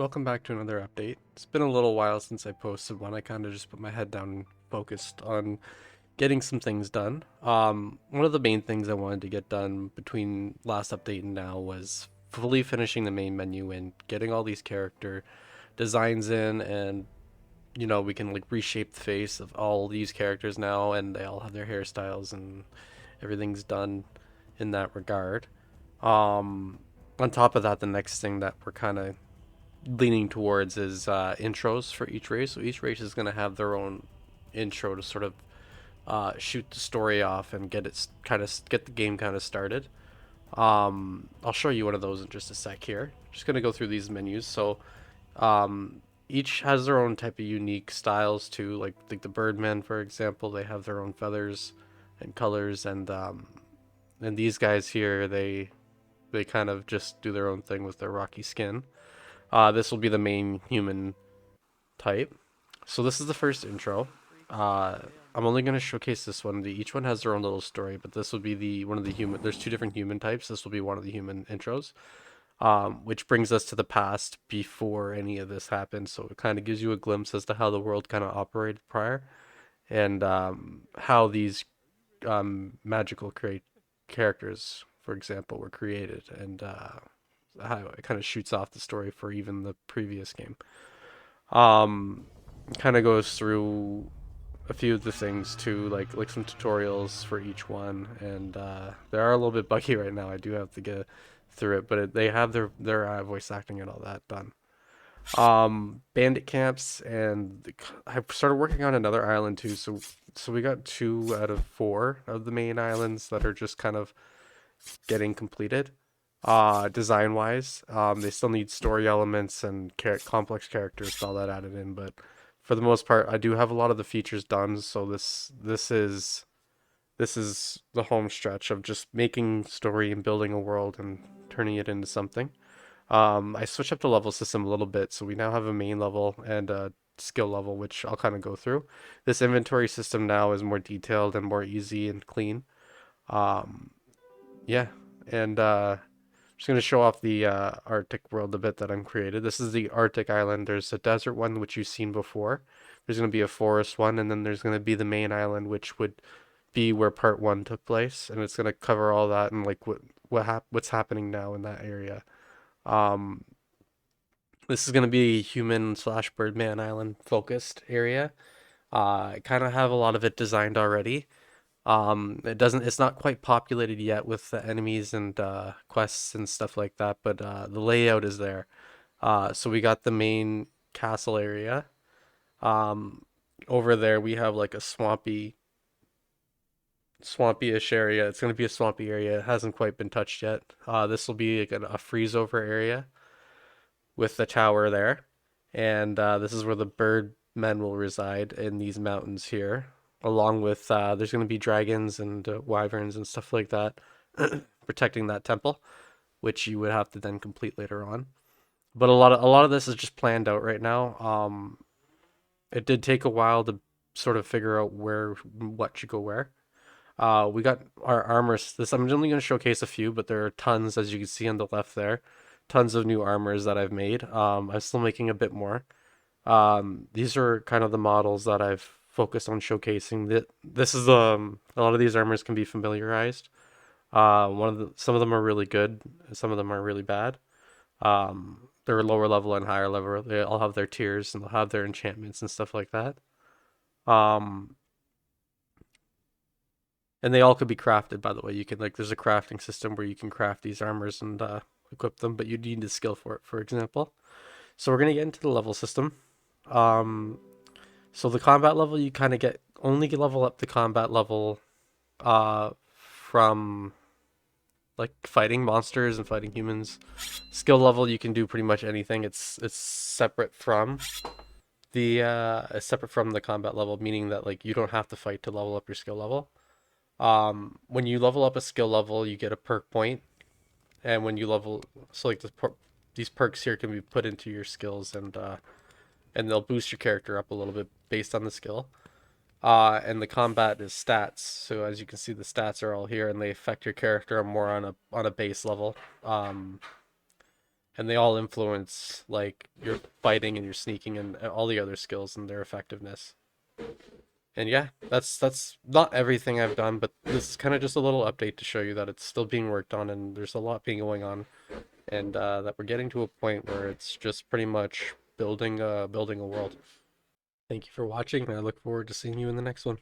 Welcome back to another update. It's been a little while since I posted one. I kind of just put my head down and focused on getting some things done. One of the main things I wanted to get done between last update and now was fully finishing the main menu and getting all these character designs in, and we can like reshape the face of all these characters now, and they all have their hairstyles and everything's done in that regard. On top of that, the next thing that we're kind of leaning towards is intros for each race. So each race is going to have their own intro to sort of shoot the story off and get the game kind of started. I'll show you one of those in just a sec here. Just going to go through these menus. So each has their own type of unique styles too. Like the Birdman, for example, they have their own feathers and colors, and these guys here they kind of just do their own thing with their rocky skin. This will be the main human type. So this is the first intro. Uh, I'm only going to showcase this one. Each one has their own little story, but this will be the one of the human. There's two different human types. This will be one of the human intros, which brings us to the past before any of this happened. So it kind of gives you a glimpse as to how the world kind of operated prior, and how these magical characters, for example, were created, and how it kind of shoots off the story for even the previous game. Um, Kind of goes through a few of the things too, like some tutorials for each one, and they are a little bit buggy right now. I do have to get through it, but they have their voice acting and all that done. Bandit Camps, and I started working on another island too. So we got 2 out of 4 of the main islands that are just kind of getting completed. Design wise, they still need story elements and complex characters, all that added in, but for the most part, I do have a lot of the features done. So this is the home stretch of just making story and building a world and turning it into something. I switched up the level system a little bit, so we now have a main level and a skill level, which I'll kind of go through. This inventory system now is more detailed and more easy and clean. Um, yeah, and just going to show off the Arctic world a bit that I'm created. This is the Arctic island. There's a desert one, which you've seen before. There's going to be a forest one, and then there's going to be the main island, which would be where part one took place, and it's going to cover all that and like what's happening now in that area. Um, this is going to be a human slash Birdman Island focused area. I kind of have a lot of it designed already. It's not quite populated yet with the enemies and quests and stuff like that, but the layout is there. So we got the main castle area. Um, Over there we have like a swampy-ish area. It's gonna be a swampy area. It hasn't quite been touched yet. This will be like a freeze over area with the tower there, and this is where the bird men will reside in these mountains here, along with there's going to be dragons and wyverns and stuff like that protecting that temple, which you would have to then complete later on. But a lot of this is just planned out right now. It did take a while to sort of figure out what should go where. We got our armors. This I'm only going to showcase a few, but there are tons, as you can see on the left there, tons of new armors that I've made. I'm still making a bit more. These are kind of the models that I've focused on showcasing. This is a lot of these armors can be familiarized. Some of them are really good, some of them are really bad. They're lower level and higher level. They all have their tiers and they'll have their enchantments and stuff like that. Um, and they all could be crafted, by the way. You can like there's a crafting system where you can craft these armors and equip them, but you need a skill for it, for example. So we're gonna get into the level system. Um, so the combat level you kind of get level up the combat level from like fighting monsters and fighting humans. Skill level you can do pretty much anything. It's separate from the combat level, meaning that like you don't have to fight to level up your skill level. When you level up a skill level, you get a perk point, and when you level, so like these perks here can be put into your skills, and they'll boost your character up a little bit based on the skill. And the combat is stats. So as you can see, the stats are all here, and they affect your character more on a base level. and they all influence like your fighting and your sneaking and all the other skills and their effectiveness. And yeah, that's not everything I've done, but this is kind of just a little update to show you that it's still being worked on and there's a lot being going on, and that we're getting to a point where it's just pretty much building a world. Thank you for watching, and I look forward to seeing you in the next one.